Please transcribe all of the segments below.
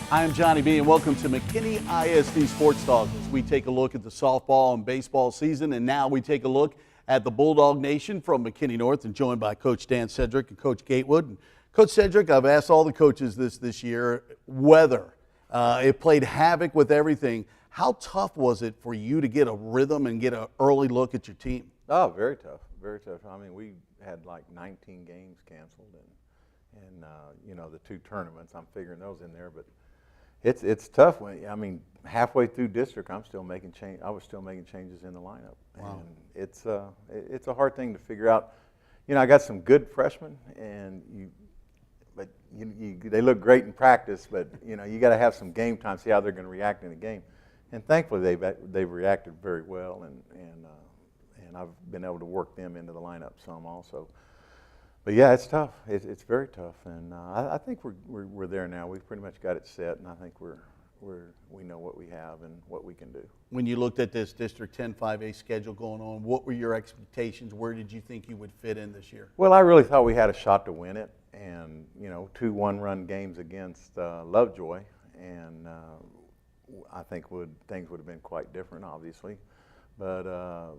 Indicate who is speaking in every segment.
Speaker 1: I'm Johnny B, and welcome to McKinney ISD Sports Talk as we take a look at the softball and baseball season, and now we take a look at the Bulldog Nation from McKinney North, and joined by Coach Dan Sedgwick and Coach Gatewood. And Coach Sedgwick, I've asked all the coaches this year, weather. It played havoc with everything. How tough was it for you to get a rhythm and get an early look at your team?
Speaker 2: Oh, very tough, very tough. I mean, we had like 19 games canceled, and you know, the 2 tournaments. I'm figuring those in there, but it's tough. I mean, halfway through district, I was still making changes in the lineup.
Speaker 1: Wow.
Speaker 2: And it's a hard thing to figure out. You know, I got some good freshmen, but they look great in practice, but you know, you got to have some game time, see how they're going to react in the game. And thankfully, they've reacted very well, and I've been able to work them into the lineup some also. But yeah, it's tough. It's very tough, and I think we're there now. We've pretty much got it set, and I think we know what we have and what we can do.
Speaker 1: When you looked at this District 10 5A schedule going on, what were your expectations? Where did you think you would fit in this year?
Speaker 2: Well, I really thought we had a shot to win it, and you know, 2 one-run games against Lovejoy, and I think things would have been quite different, obviously. But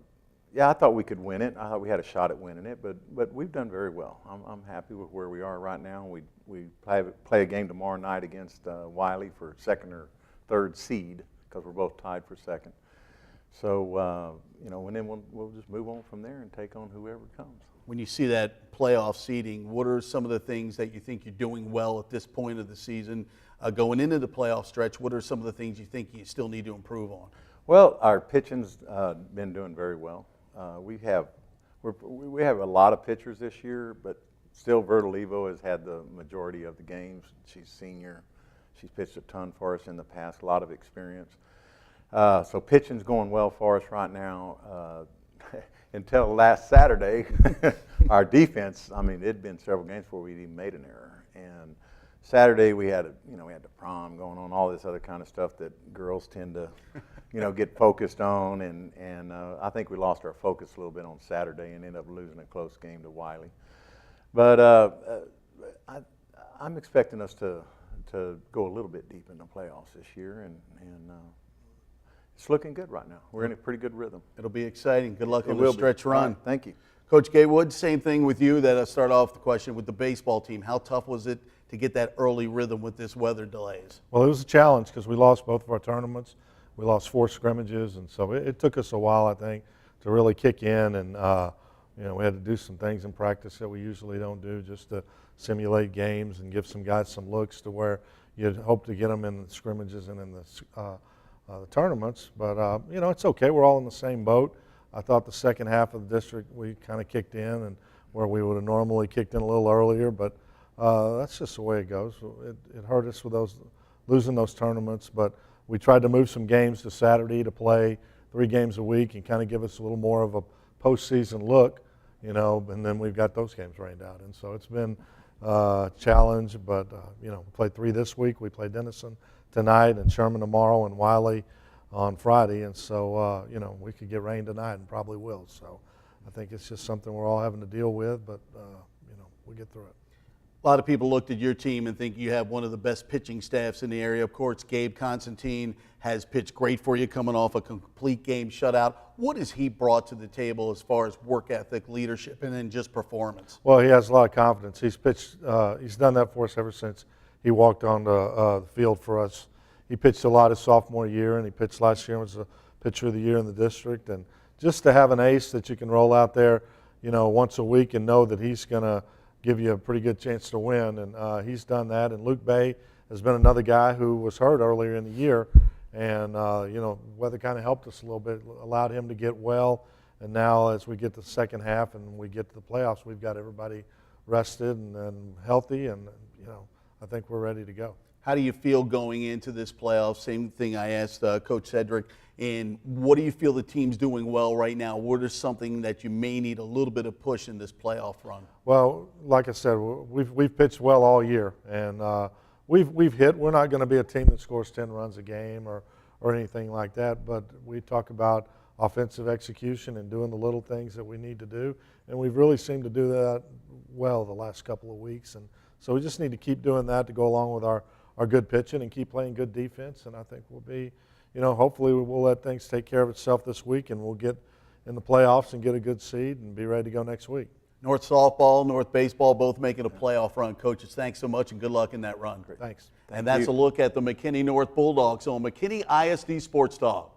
Speaker 2: yeah, I thought we could win it. I thought we had a shot at winning it, but we've done very well. I'm happy with where we are right now. We play a game tomorrow night against Wiley for 2nd or 3rd seed, because we're both tied for 2nd. So you know, and then we'll just move on from there and take on whoever comes.
Speaker 1: When you see that playoff seeding, what are some of the things that you think you're doing well at this point of the season? Going into the playoff stretch, what are some of the things you think you still need to improve on?
Speaker 2: Well, our pitching's been doing very well. We have a lot of pitchers this year, but still Vertolivo has had the majority of the games. She's senior. She's pitched a ton for us in the past, a lot of experience. So pitching's going well for us right now. Until last Saturday, our defense, I mean, it'd been several games before we'd even made an error. And Saturday we had the prom going on, all this other kind of stuff that girls tend to, you know, get focused on, and I think we lost our focus a little bit on Saturday and ended up losing a close game to Wiley. But I'm expecting us to go a little bit deep in the playoffs this year, and it's looking good right now. We're in a pretty good rhythm.
Speaker 1: It'll be exciting. Good luck on the stretch run.
Speaker 2: Right, thank you.
Speaker 1: Coach Gatewood, same thing with you. That I start off the question with the baseball team. How tough was it to get that early rhythm with this weather delays?
Speaker 3: Well, it was a challenge because we lost both of our tournaments. We lost 4 scrimmages, and so it took us a while, I think, to really kick in. And you know, we had to do some things in practice that we usually don't do, just to simulate games and give some guys some looks to where you'd hope to get them in the scrimmages and in the tournaments. But you know, it's okay. We're all in the same boat. I thought the second half of the district we kind of kicked in, and where we would have normally kicked in a little earlier, but that's just the way it goes. It hurt us with losing those tournaments, but we tried to move some games to Saturday to play 3 games a week and kind of give us a little more of a postseason look, you know, and then we've got those games rained out. And so it's been a challenge, but you know, we played 3 this week. We played Denison tonight and Sherman tomorrow and Wiley on Friday, and so you know, we could get rain tonight and probably will. So I think it's just something we're all having to deal with, but you know, we'll get through it.
Speaker 1: A lot of people looked at your team and think you have one of the best pitching staffs in the area. Of course, Gabe Constantine has pitched great for you, coming off a complete game shutout. What has he brought to the table as far as work ethic, leadership, and then just performance?
Speaker 3: Well, he has a lot of confidence. He's pitched. He's done that for us ever since he walked on the field for us. He pitched a lot his sophomore year, and he pitched last year and was the pitcher of the year in the district. And just to have an ace that you can roll out there, you know, once a week and know that he's going to give you a pretty good chance to win, and he's done that. And Luke Bay has been another guy who was hurt earlier in the year, and you know, weather kind of helped us a little bit, allowed him to get well. And now as we get to the second half and we get to the playoffs, we've got everybody rested and healthy, and you know, I think we're ready to go.
Speaker 1: How do you feel going into this playoff? Same thing I asked Coach Sedgwick. And what do you feel the team's doing well right now? What is something that you may need a little bit of push in this playoff run?
Speaker 3: Well, like I said, we've pitched well all year, and we've hit. We're not going to be a team that scores 10 runs a game or anything like that, but we talk about offensive execution and doing the little things that we need to do, and we've really seemed to do that well the last couple of weeks. And so we just need to keep doing that to go along with our our good pitching and keep playing good defense. And I think we'll be, hopefully we'll let things take care of itself this week, and we'll get in the playoffs and get a good seed and be ready to go next week.
Speaker 1: North softball, North baseball, both making a playoff run. Coaches, thanks so much and good luck in that run.
Speaker 3: Thanks.
Speaker 1: And that's a look at the McKinney North Bulldogs on McKinney ISD Sports Talk.